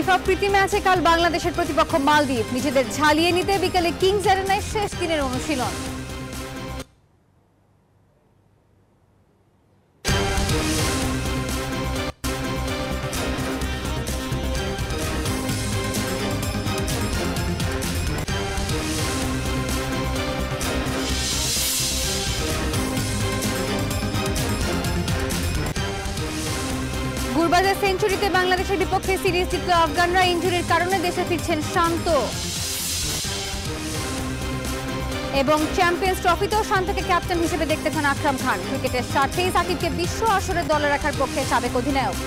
FIFA প্রীতি ম্যাচে কাল বাংলাদেশের প্রতিপক্ষ মালদ্বীপ নিজেদের ঝালিয়ে নিতে বিকেলে কিংস অ্যারেনায় শেষ দিনের অনুশীলন। গুরবাজার সেঞ্চুরিতে বাংলাদেশের বিপক্ষে সিরিজ জিতল আফগানরা। ইনজুরির কারণে দেশে ফিরছেন শান্ত এবং চ্যাম্পিয়ন্স ট্রফিতেও শান্তকে ক্যাপ্টেন হিসেবে দেখতে চান আকরাম খান। ক্রিকেটের স্বার্থেই সাকিবকে বিশ্ব আসরে দলে রাখার পক্ষে সাবেক অধিনায়ক।